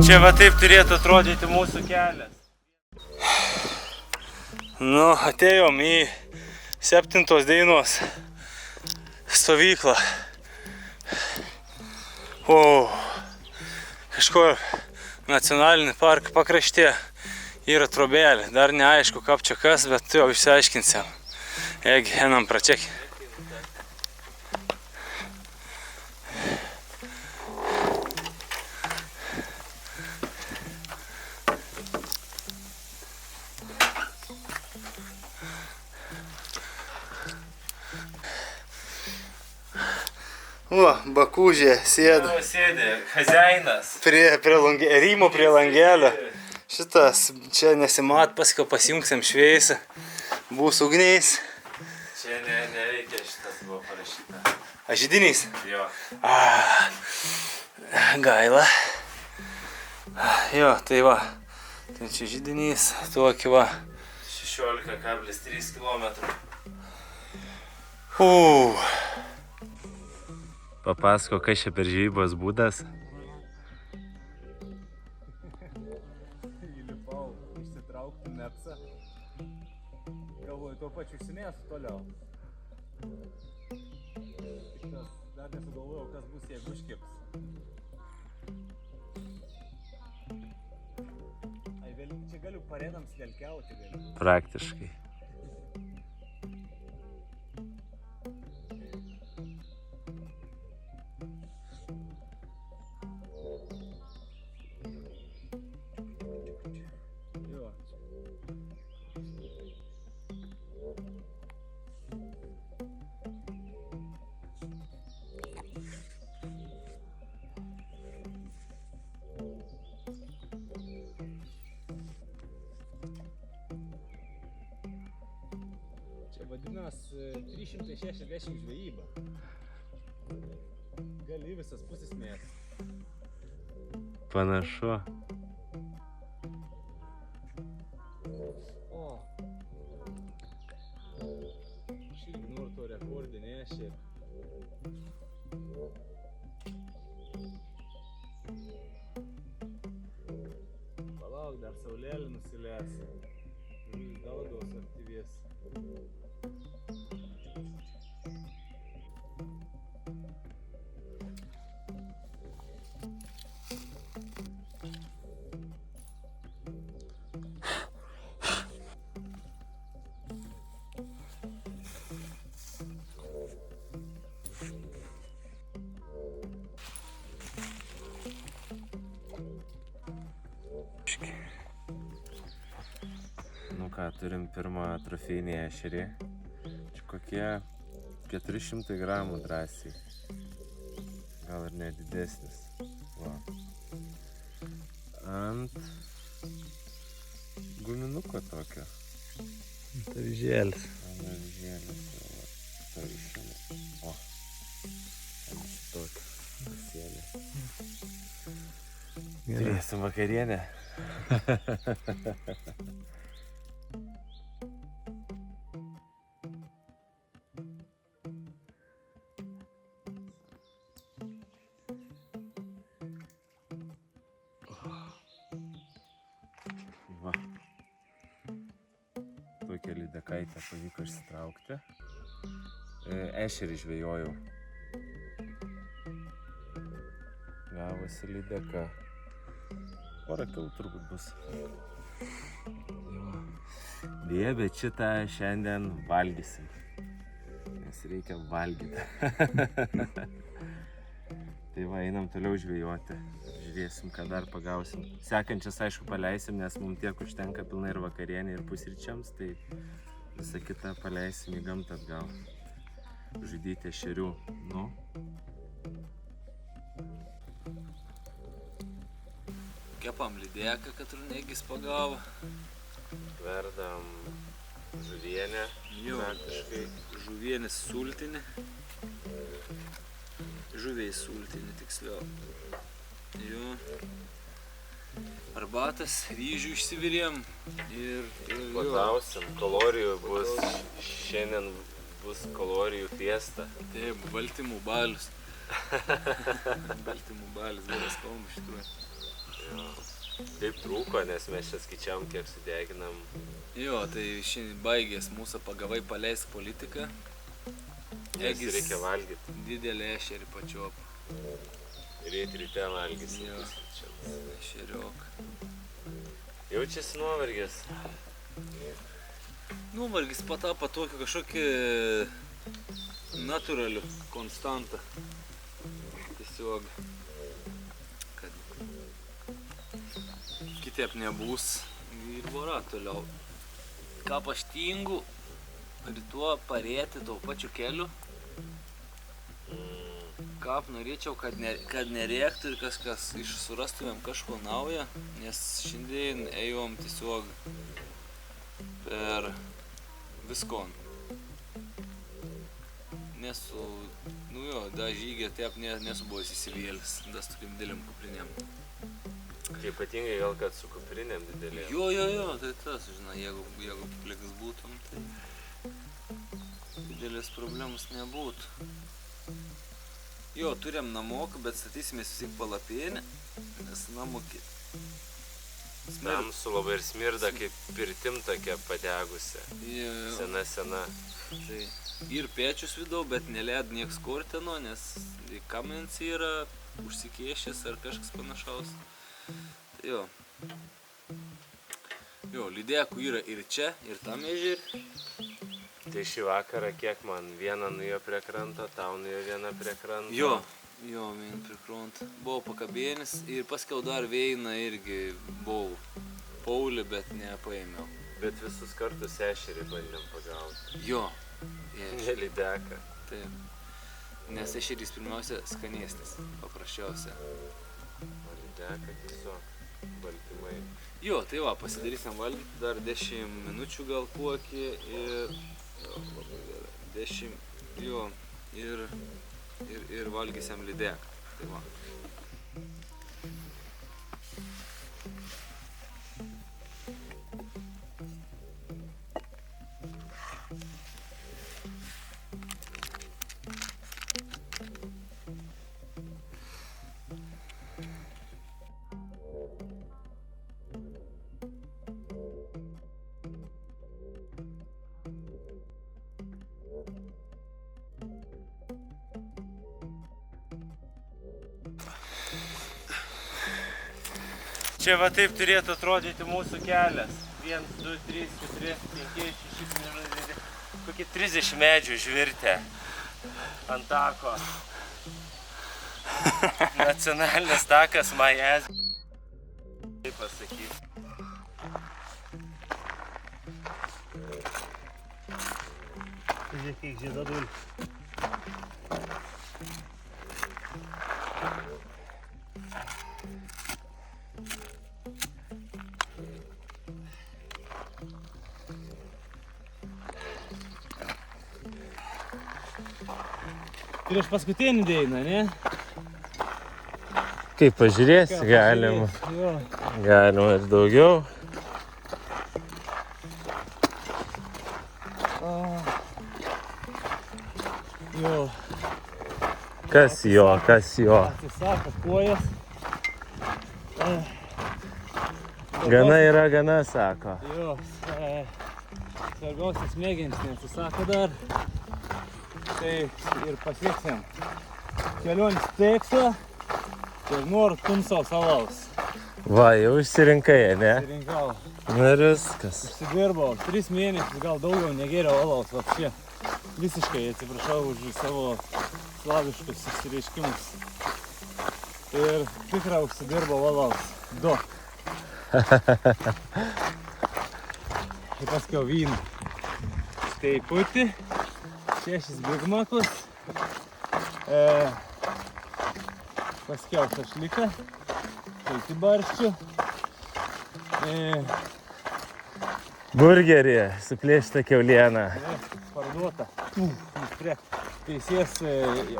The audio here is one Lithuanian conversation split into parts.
Čia va taip turėtų atrodyti mūsų kelias. Nu, atėjom į 7 dienos stovyklą. O, kažkur nacionalinį parką pakraštė yra trobelė. Dar neaišku, kaip čia kas, bet jau išsiaiškinsim. Egi, einam pračiek. O, bakūžė sėda. Sėdė, chazainas. Rymo prie langelio. Šitas, čia nesimat, paskui pasijungsim šviesą. Bus ugniais. Čia nereikia, šitas buvo parašyta. A, židinys? Jo. Gaila. Jo, tai va. Tai čia židinys, tokį va. 16,3 km. Papasako, kas čia per žvejybos būdas. Įlipau išsitraukti nepsą. Galvoju, tuo pačiu užsimėsiu toliau. Tik tas dar nesugalvojau, kas bus, jeigu užkips. Ai, čia galiu parėdams velkiauti galiu. Praktiškai. Vadinas 360 žvejyba. Gali visas pusės mėsą. Panašu. O. Šį ignurto rekordinė šiaip. Palauk, dar saulėlį nusileis. Daugiaus aktyvės. Nu ką, turim pirmą trofėjinį ešerį. Čia kokie 400 gramų drąsiai. Gal ir net didesnis. Va. Ant guminuko tokio. Tavyžėlis. Tavyžėlis. Tavyžėlis. O. Ant tokio. Pasėlė. Turėsim vakarienę. Va. Tokią lydekaitę pavyko išsitraukti. Ešerį žvejojau. Gavosi lydeka. Porą kilų turbūt bus. Deja, bet šitą šiandien valgysim. Nes reikia valgyti. Tai va, einam toliau žvejoti. Žiūrėsim, ką dar pagausim. Sekančias, aišku, paleisim, nes mums tiek užtenka pilnai ir vakarienė, ir pusryčiams. Tai visą kitą paleisim į gamtą atgal. Žudyti ešerių. Nu. Kepam lydeką, kad rūnėgis pagavo. Verdam žuvienę. Jo, žuvienės sultinį. Žuviai sultinį, tiksliau. Jo. Arbatas, ryžių išsivirėm. Ir Patausim, kalorijų bus. Šiandien bus kalorijų fiesta. taip, baltymų balius. Baltymų balius, geras kalbas iš tikrųjų. Taip trūko, nes mes čia skaičiavom, kiek sudeginam. Jo, tai šiandien baigės mūsų pagavai paleisk politiką. Nes reikia valgyti. Didelį ešerį pačiop. Ryte valgysim. Jo, ešeriok. Jaučiasi nuovargis. Nuovargis patapo tokį kažkokį natūralių konstantą. Tiesiog, kad kitaip nebus ir vara toliau. Ką aš tingu, rytuo parėti tuo pačiu keliu. Ką norėčiau, kad nerėktų ir kažkas surastumėm kažko naujo, nes šiandien ėjom tiesiog per viskon. Nesu, da žygė taip nesu buvęs įsivėlis, da su tokiam didelėm kuprinėm. Tai ypatingai gal, kad su kuprinėm didelėm. Jo, tai tas, žinai, jeigu plikas būtum, tai didelės problemos nebūtų. Jo, turėjom namoką, bet statysimės vis tiek palapėnę, nes namokį. Tamsu labai ir smirda, kaip pirtim tokia padegusi. Sena. Tai ir pečius vidau, bet neled nieks kortino, nes kamens yra užsikėšęs ar kažkas panašaus. Tai jo, lydekų yra ir čia, ir tam ežerį. Tai šį vakarą kiek man vieną nuėjo prie kranto, tau nuėjo vieną prie kranto. Jo, vieną prie kranto. Buvau pakabėnis ir paskiau dar vieną irgi buvau paulį, bet nepaėmiau. Bet visus kartus ešerį bandėm pagauti. Jo, ne lydeką. Taip. Nes ešerys pirmiausia skanesnis, paprasčiausia. O lydeka tiesiog baltymai. Jo, tai va, pasidarysim valgyti dar 10 minučių gal kokį ir... labai gerai. 10, jo, ir valgysim lydeką. Tai va. Čia va taip turėtų atrodyti mūsų kelias. 1, 2, 3, 4, 5, 6, 7, kokie 30 medžių žvirtę ant tako. Nacionalinis takas Majas. Taip pasakyti. Žiūrėk, kiek žiedadulį. Prieš paskutinį dainą, ne? Kaip pažiūrėsi, galima. Jo. Galima ir daugiau. Jo. Kas jo? Atsisako kojas. Gana yra gana, sako. Jo. Svarbiausias smegenys neatsisako dar. Tai ir pasieksim kelionės tikslą ir noriu Tunsaus alaus. Va, jau išsirinkai, ne? Išsirinkau. Na ir viskas. Užsidirbau 3 mėnesius, gal daugiau negėriau alaus. Čia visiškai atsiprašau už savo slaviškus išsireiškimus. Ir tikrą užsidirbau alaus. 2. Ir paskiau vyną. Steiputį. 6 bigmakus, paskiau šašliką, šalti barščių, Burgerį suplėšta kiaulieną. parduota. Teisės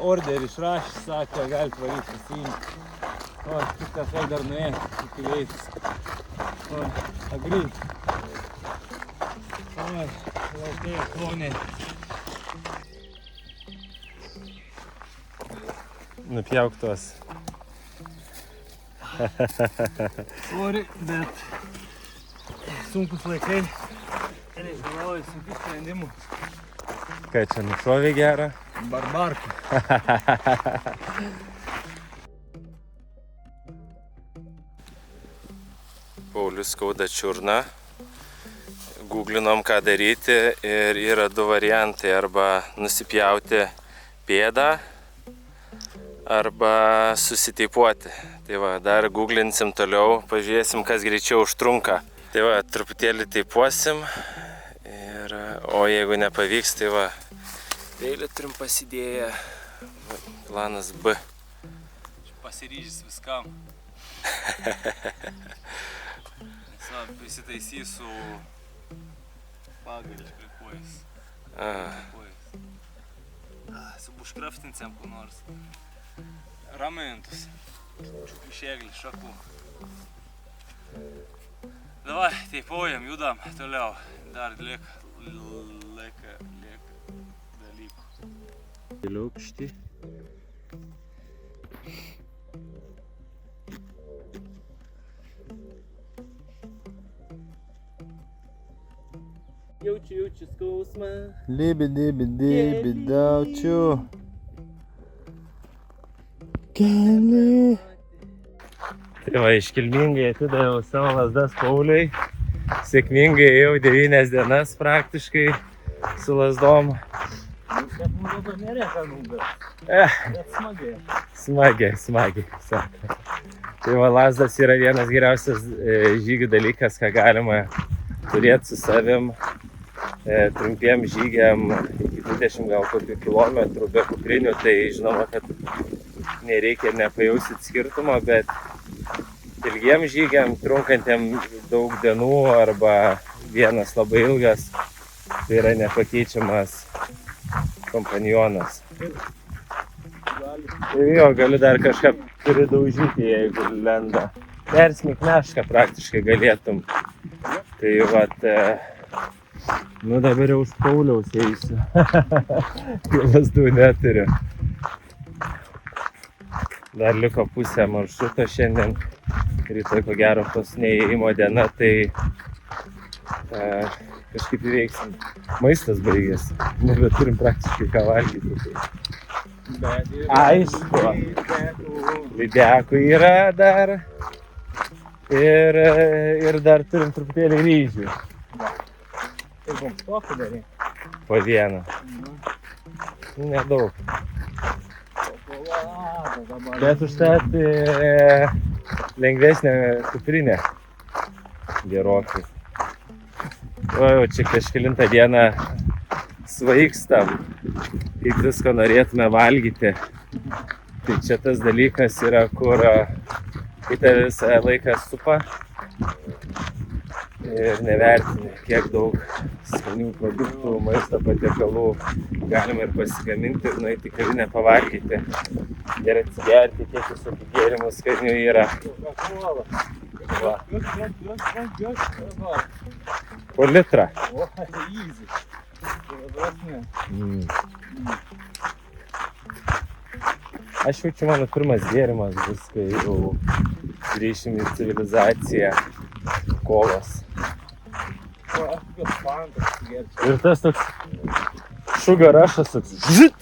orderį išrašė, sakė, galite valyti pasiimti. O, kitas vėl dar nuėjo, iki veitis. O, agry. O, laukai, kloniai. Nupjauk tuos Sorry, bet sunkus laikai. Reikalauja sunkių sprendimų. Ką čia nušovė gerą? Barbarka. Paulius skauda čiurną. Googlinom, ką daryti ir yra du variantai. Arba nusipjauti pėdą, arba susiteipuoti. Tai va, dar googlinsim toliau, pažiūrėsim, kas greičiau užtrunka. Tai va, truputėlį teipuosim. O jeigu nepavyks, tai va, peilį turim pasidėję. Planas B. Pasiryžęs viskam. Prisitaisysiu pagalį prie kojas. Su buškraftinsėm kur nors. Ramentus. Išėglį, šakų. Davai, teipuojam, judam toliau. Dar lieka dalykų. Liukšti. Jaučiu skausmą. Libidibidibidaučiu. Keli. Tai va, iškilmingai atidaviau savo lazdas Pauliui. Sėkmingai ėjau 9 dienas praktiškai su lazdom. Bet mums dabar nereikia nugas. Bet Smagiai, sako. Tai va, lazdas yra vienas geriausias žygių dalykas, ką galima turėti su savim. Trumpiem žygiam iki 20 gal kokių kilometrų be kuprinių, tai žinoma, kad nereikia nepajausit skirtumo, bet ilgiem žygiam, trunkantiem daug dienų arba vienas labai ilgas, tai yra nepakeičiamas kompanionas. Jo, galiu dar kažką pridaužyti, jeigu lenda. Persmik mešką praktiškai galėtum. Tai vat, nu dabar jau už Pauliaus eisiu. Lazdų neturiu. Dar liko pusę maršruto šiandien. Rytoj ko gero paskutinė diena, tai kažkaip įveiksim. Maistas baigėsi, nebeturim praktiškai ką valgyti. Aišku, lydekų yra dar ir dar turim truputėlį ryžių. Kaip mums tokį darė? Po vieną. Nedaug. Bet užtat lengvesnė kuprinė. Gerokai. O jau čia kažkelintą dieną svaigstam, kaip visko norėtume valgyti. Tai čia tas dalykas yra, kur kai tave visą laiką supa ir nevertini, kiek daug skanių produktų, maisto patiekalų galima ir pasigaminti ir nueiti į kavinę pavalgyti ir atsigerti, kiek visokių gėrimų skanių yra. Va. Po litrą. O, easy. Aš jaučiu, mano pirmas gėrimas bus, kai jau grįšim į civilizaciją, kolas. Ir tas toks sugar rush'as toks žit!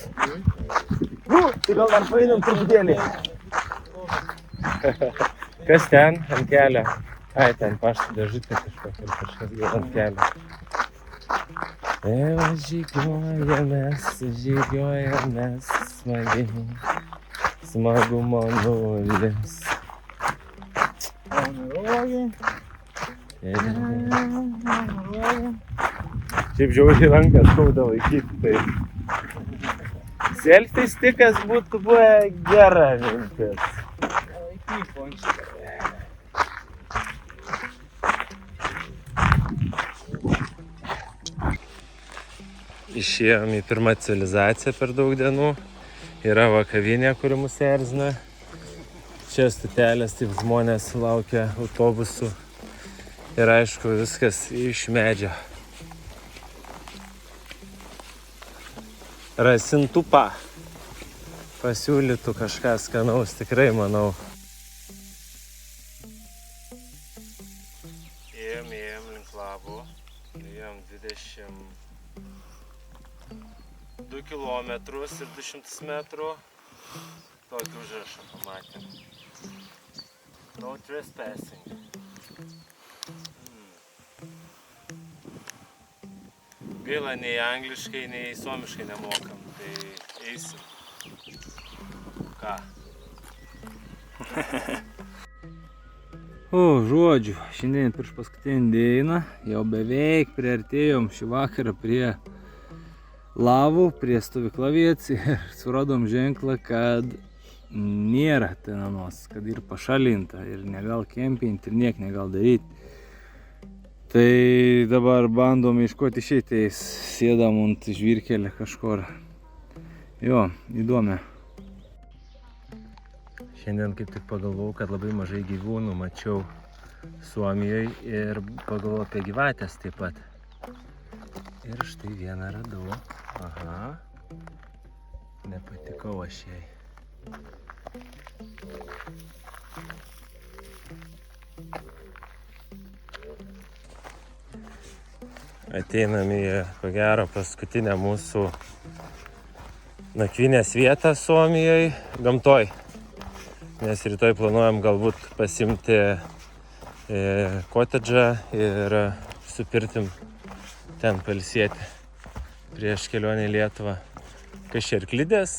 Tai gal dar paeinam truputėlį. Kas ten ant kelio? Ai, ten pašto dėžutė kažkas jau ant kelio. Žygiuojamės smagiai, smagumo nulis. Šiaip žiauriai ranką skauda laikyti, tai selfie stikas būtų buvę gera mintis. Išėjom į pirmą civilizaciją per daug dienų. Yra va kavinė, kuri mus erzina. Čia stotelės, taip žmonės laukia autobusų. Ir aišku, viskas iš medžio. Rasintupą pasiūlytų kažką skanaus, tikrai manau. 22 km ir 200 metrų. Tokį užrašą pamatėm. No trespassing. Gaila, nei angliškai, nei suomiškai nemokam, tai eisim. Ką? Žodžiu, šiandien prieš paskutinį dieną jau beveik priartėjom šį vakarą prie lavų, prie stovyklavietės ir suradom ženklą, kad nėra tenanos, kad ir pašalinta ir negal kempinti ir niek negal daryti. Tai dabar bandom ieškoti išeities, sėdam ant žvyrkelio kažkur. Jo, įdomi. Šiandien kaip tik pagalvojau, kad labai mažai gyvūnų mačiau Suomijoje ir pagalvojau apie gyvatės taip pat. Ir štai vieną radau. Aha. Nepatikau aš jai. Ateinam į, ko gero, paskutinę mūsų nakvynės vietą Suomijoje, gamtoj. Nes rytoj planuojam galbūt pasimti kotedžą ir su pirtim ten pailsėti prieš kelionę į Lietuvą. Kas čia arklidės?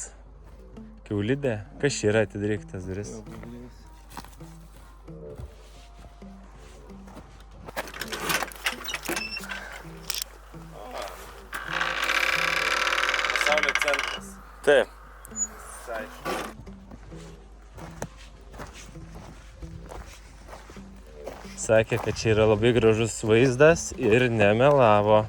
Kiaulidė? Kas čia yra, atidaryk tas duris? Pasaulio centras. Taip. Sakė, kad čia yra labai gražus vaizdas ir nemelavo.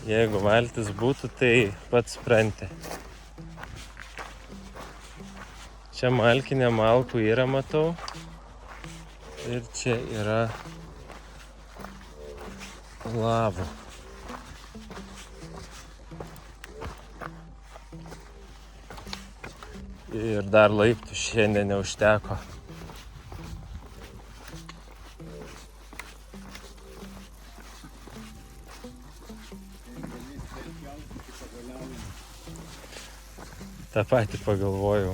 Jeigu valtis būtų, tai pats supranti. Čia malkinė malkų yra, matau. Ir čia yra lavų. Ir dar laiptų šiandien neužteko. Ta patį pagalvojau.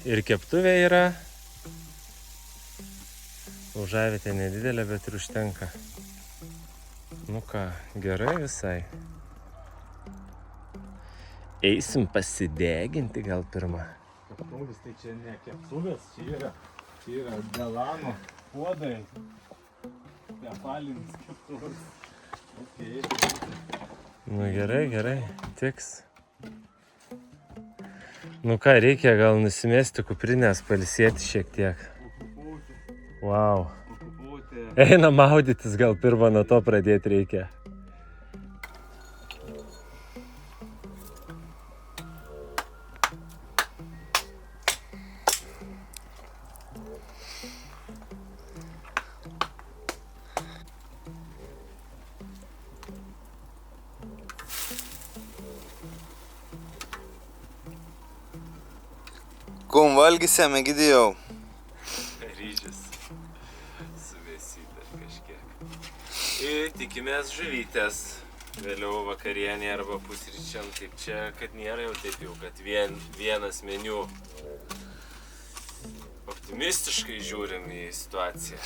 Ir keptuvė yra. Laužavietė nedidelė, bet ir užtenka. Nu ką, gerai visai. Eisim pasideginti gal pirmą. Keptuvės tai čia ne keptuvės, čia yra Delano puodai. Tefalinis keptuvės. Okay. Nu gerai, tiks. Nu ką, reikia gal nusimesti kuprinės, pailsėti šiek tiek. Wow. Einam maudytis, gal pirmą nuo to pradėti reikia. Kum valgysime, Egidijau? Ryžius su mėsyte kažkiek. Ir tikimės žuvytės. Vėliau vakarienė arba pusryčiam. Taip čia, kad nėra jau taip jau, kad vienas meniu. Optimistiškai žiūrim į situaciją.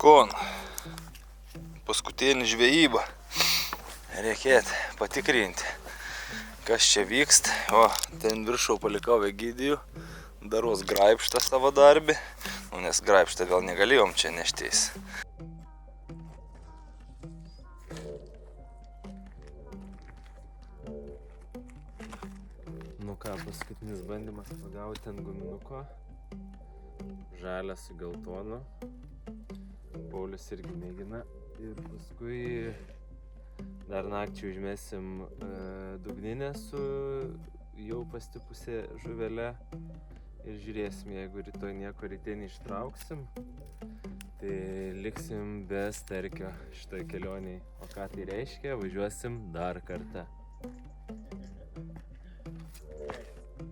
Kon, paskutinį žvejybą. Reikėtų patikrinti, kas čia vyksta. O, ten viršau palikau Egidijų. Daros graibštą savo darbį. Nu, nes graibštą gal negalėjom čia neštis. Nu ką, paskutinis bandymas pagauti ant guminuko. Žalia su geltonu. Paulius irgi mėgina. Ir paskui dar naktį užmesim dugninę su jau pastipusia žuvelė. Ir žiūrėsim, jeigu rytoj nieko ryte neištrauksim, Tai liksim be starkio šitoj kelionėj. O ką tai reiškia? Važiuosim dar kartą.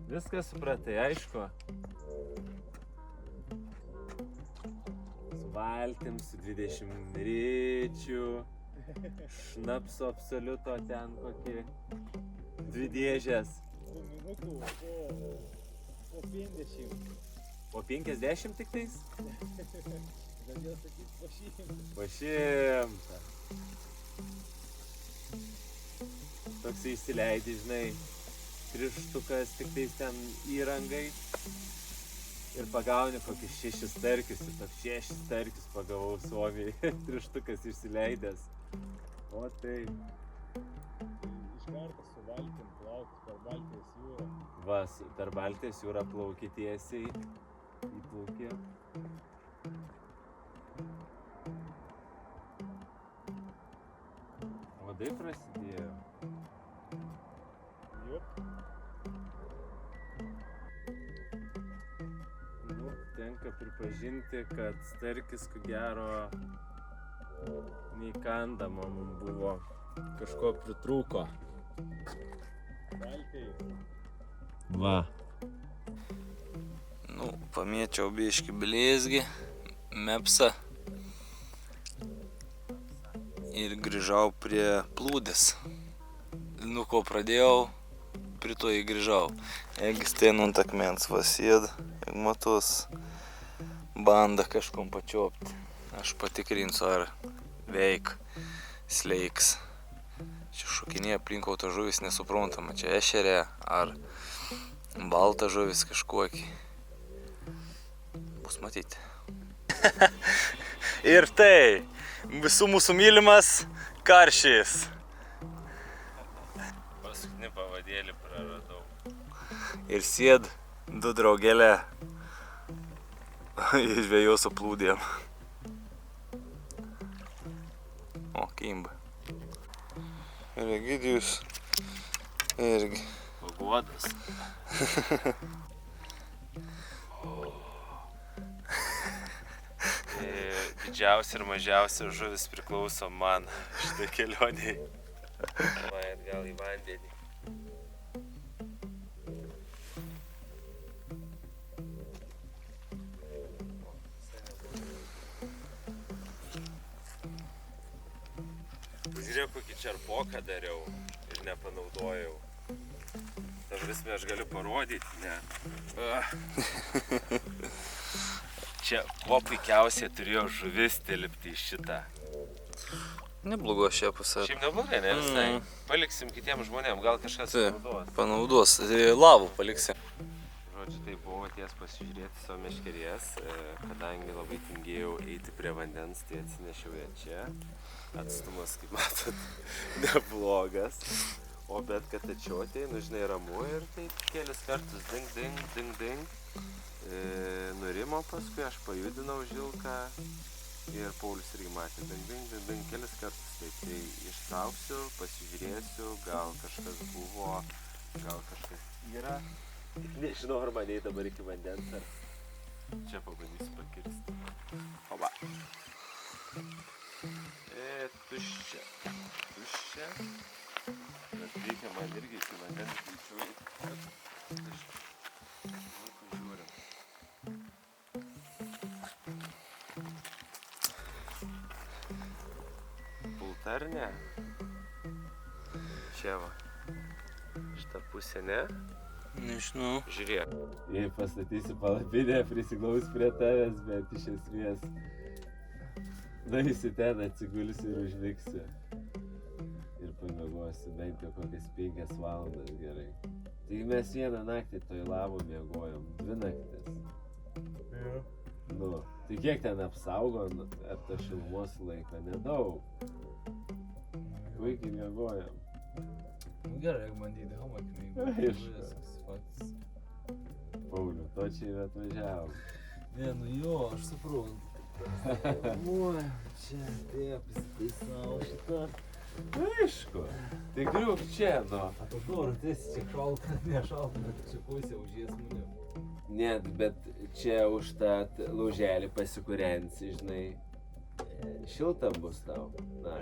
Viską supratai, aišku? Su valtim, su 20 ričių, šnapso absoliuto ten kokį 2 dėžės. Guminukų po 50. Po 50 tik tais? Galėjau sakyti po 100. Po 100. Toks įsileidži, žinai, 3 štukas tik tais ten įrangai ir pagauni kokius 6 starkius ir toks 6 starkius pagavau Suomijai, 3 štukas išsileidęs. O tai. Iš karto su valtim plaukti per Baltijos jūrą. Va, per Baltijos jūrą plauki tiesiai, įplauki. Vadai prasidėjo. Jup. Nu, tenka pripažinti, kad starkis, ko gero, neįkandama mums buvo. Kažko pritrūko. Baltijai. Va. Nu, pamėčiau biškį blėzgį, mepsą ir grįžau prie plūdės. Nu, ko pradėjau, prie to įgrįžau. Jeigu steinu ant akmens vasėd, jeigu matos bandą kažkom pačiopti, aš patikrinsiu, ar veik, sleiks. Čia šokinėja aplink auto žuvis nesuprantama, čia ešerė ar balta žuvis kažkokį. Bus matyti. Ir tai visų mūsų mylimas karšys. Paskutinį pavadėlį praradau. Ir sėd 2 draugelė žvejų su plūdėm. O, kimba. Ir Egidijus irgi. Paguodas. Didžiausia ir mažiausia žuvis priklauso man šitai kelioniai. Vai atgal į vandenį. Žiūrėk, kokį čerpoką dariau ir nepanaudojau. Ta prasme, aš galiu parodyti, ne. Čia kuo puikiausiai turėjo žuvis tilpti į šitą. Neblogo šią pusę. Šiaip neblogai, ne visai. Paliksim kitiems žmonėms, gal kažkas panaudos. Panaudos, lavų paliksim. Žodžiu, tai buvo ties pasižiūrėti savo meškerės, kadangi labai tingėjau eiti prie vandens, tai atsinešiau ją čia. Atstumas, kaip matot, neblogas. O bet kad ačiotėjai, nu žinai, ramu ir tai kelis kartus ding, ding, ding, ding. Nurimo paskui, aš pajudinau žilką ir Paulius irgi matė ding, ding, ding, ding, kelis kartus. Tai ištrauksiu, pasižiūrėsiu, gal kažkas buvo, gal kažkas yra. Nežinau, ar man dabar iki vandens, ar čia pabandysiu pakirsti. Oba. Tuščia. Tuščia. Bet reikia man irgi iki vandens greičiau eiti. Žiūrim. Pultarnė. Čia va. Šitą pusę, ne? Nežinau. Žiūrėk. Jei pastatysiu palapinę, prisiglaus prie tavęs, bet iš esmės nueisiu ten, atsigulsiu ir užmigsiu. Ir pamiegosiu bent jau kokias 5 valandas gerai. Taigi mes vieną naktį toj lavų miegojom, 2 naktis. Nu, tai kiek ten apsaugo, ar to šilumos laiko? Nedaug. Puikiai miegojom. Gerai, jeigu bandyti hamakį. Aišku. Pauliu, to čia ir atvažiavom. Ne, nu jo, aš suprantu. Oi, čia taip, įsitaisau šitą. Aišku. Tai griūk čia, nu. A to noriu, tiesi čia šalta, ne šalta, bet čia pusė užės mane. Ne, bet čia už tą lauželį pasikūrensi, žinai. Šilta bus tau. Na.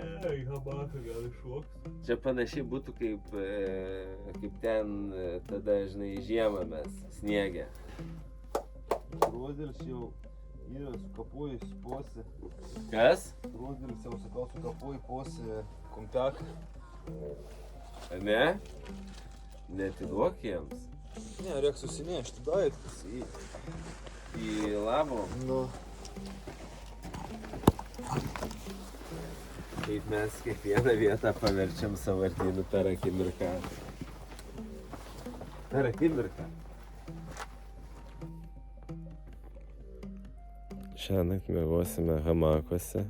Hamaką gal iššoks. Čia panašiai būtų kaip ten, tada, žinai, žiemą mes sniegę. Rozelis jau yra sukapojus posi. Kas? Rozelis jau sakau sukapoju posi kumpiaką. Ne? Netiduok jiems. Ne, reikia susinešti daiktus Į labo. Nu. Kaip mes kiekvieną vietą paverčiam sąvartynu per akimirką. Per akimirką. Šiąnakt miegosime hamakuose.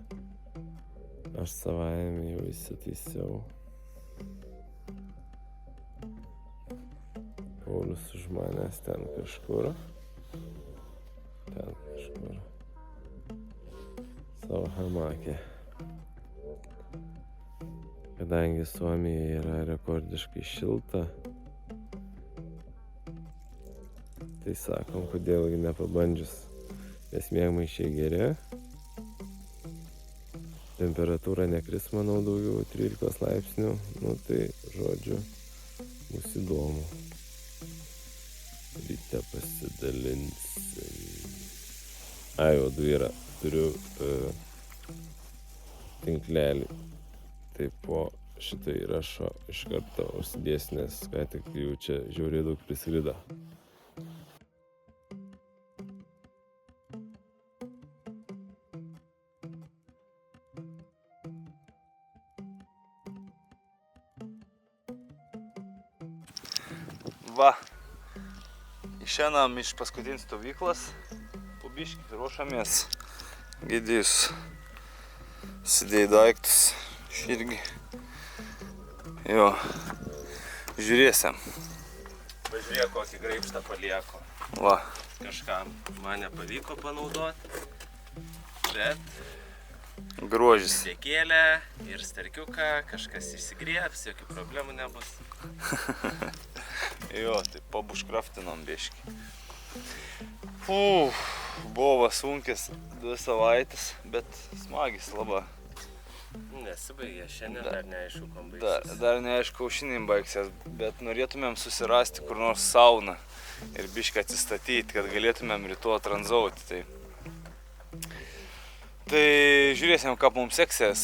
Aš savaime jau įsitaisiau. Paulius už manęs ten kažkur. Savo hamakė. Kadangi Suomijoje yra rekordiškai šilta, tai sakom, kodėlgi nepabandžius. Nes miegmaišiai geri. Temperatūra nekris, manau, daugiau 13 laipsnių. Nu tai, žodžiu, bus įdomu. Ryte pasidalinsim. Uodų yra. Turiu tinklelį. Tai po šito įrašo iš karto užsidėsiu, nes ką tik jau čia žiauriai daug prisirido. Va, išeinam iš paskutinės stovyklos, po biškį ruošamės. Gidijus sudėjo daiktus, aš irgi. Jo, žiūrėsim. Pažiūrėk, kokį graibštą palieku. Va. Kažkam man nepavyko panaudoti, bet Grožis. Sėkėlę ir starkiuką, kažkas išsigriebs, jokių problemų nebus. Jo, tai pabuškraftinom biškį. Buvo sunkis 2 savaitės, bet smagis labai. Nesibaigė, šiandien dar neaišku, kam baigsis. Dar neaišku, šiandien baigsis, bet norėtumėm susirasti kur nors sauną ir biškį atsistatyti, kad galėtumėm rytoj tranzauti. Tai žiūrėsim, ką mums seksis.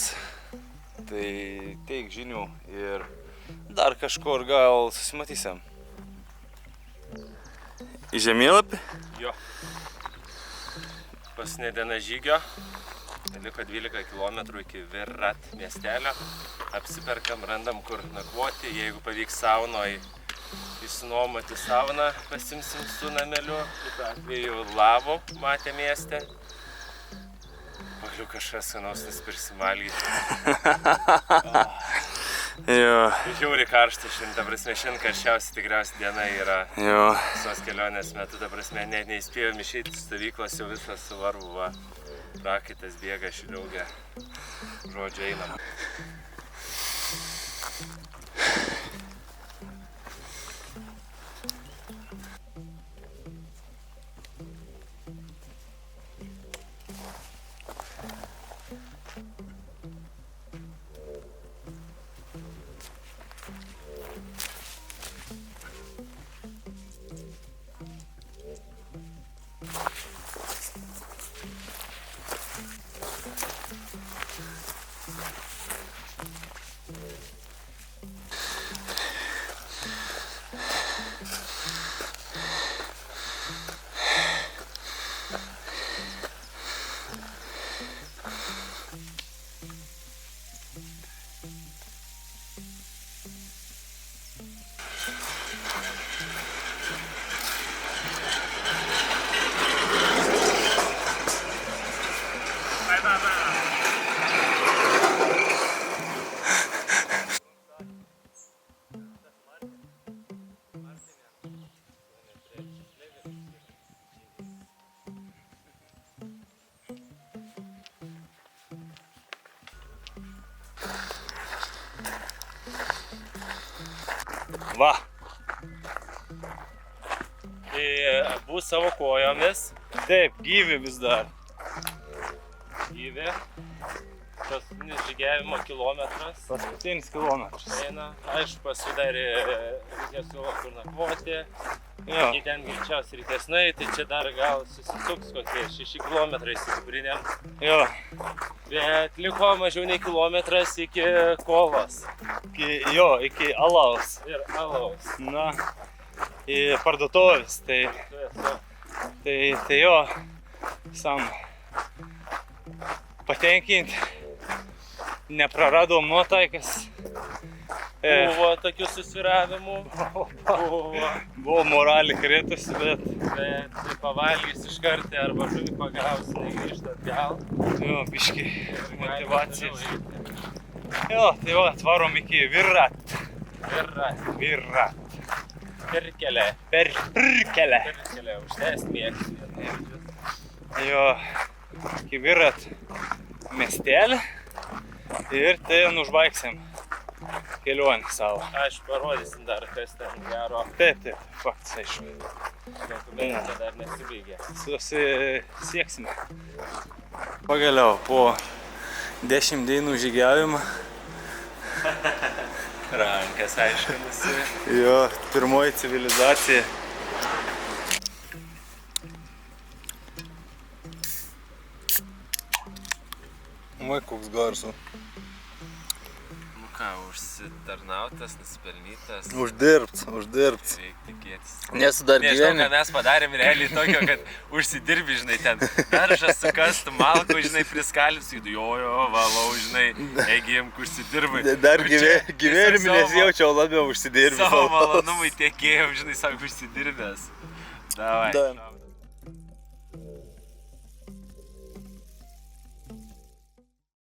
Tai teik žinių ir dar kažkur gal susimatysim. Į žemėlapį? Jo. Paskutinė diena žygio. Liko 12 km iki Virat miestelio. Apsiperkam, randam kur nakvoti. Jeigu pavyks saunoj išsinuomoti sauną, pasimsim su nameliu. Kitu atveju Lavo matė mieste. Pagaliau kažkas skanaus nusipirksim valgyti. Jo. Žiauriai karšta šiandien, ta prasme, šiandien karščiausia tikriausiai diena yra Jo. visos kelionės metu, ta prasme, net neįspėjom išeiti iš stovyklos, jau viskas suvarvu, va. Prakaitas bėga, šliaugia, žodžiu einam. Va. abu savo kojomis. Taip, gyvi vis dar. Gyvi. Paskutinis žygiavimo kilometras. Paskutinis kilometras. Eina. Aišku, paskui dar reikės jau kur nakvoti. Jo. Į ten greičiausiai reikės nueiti. Tai čia dar gal susisuks kokie 6 kilometrai įsikūrinėm. Jo. Bet liko mažiau nei kilometras iki kovos. Iki alaus. Ir alaus. Na, į parduotuvės. Tai jo, sam patenkinti. Nepraradom nuotaikas. Buvo tokių susviravimų. Buvo moralė kritusi, bet Pavalgys iš karto arba žuvį pagausi, negrįžta atgal. jo, biški motyvacijos. Jo, tai va, atvarom iki Virrat. Pirkelė. Pirkelė. Pirkelė, užtęs mėgsį. Jo, iki Virrat miestelį. Ir ten užbaigsim kelionę savo. Aš parodysim dar, kas ten gero. Taip, faktas, aišku. Dokumentika dar nesibaigė. Susisieksime. Pagaliau, po 10 dienų žygiavimą. Rankas aiškinusi. Jo, pirmoji civilizacija. Oi, koks garsu. Nu ką, užsitarnautas, nusipelnytas. Uždirbt. Reikia tikėtis. Nesu dar Nežinau, ką mes padarėm realiai tokio, kad užsidirbi, žinai, ten daržas sukastų, malko, žinai, priskalinsiu, jo, valau, žinai, jeigu imk užsidirbai. Dar Ir čia gyvenime tiesiog nesijaučiau labiau užsidirbęs. Savo malonumui tiekėjom, žinai, sako, užsidirbęs. Davai. Da.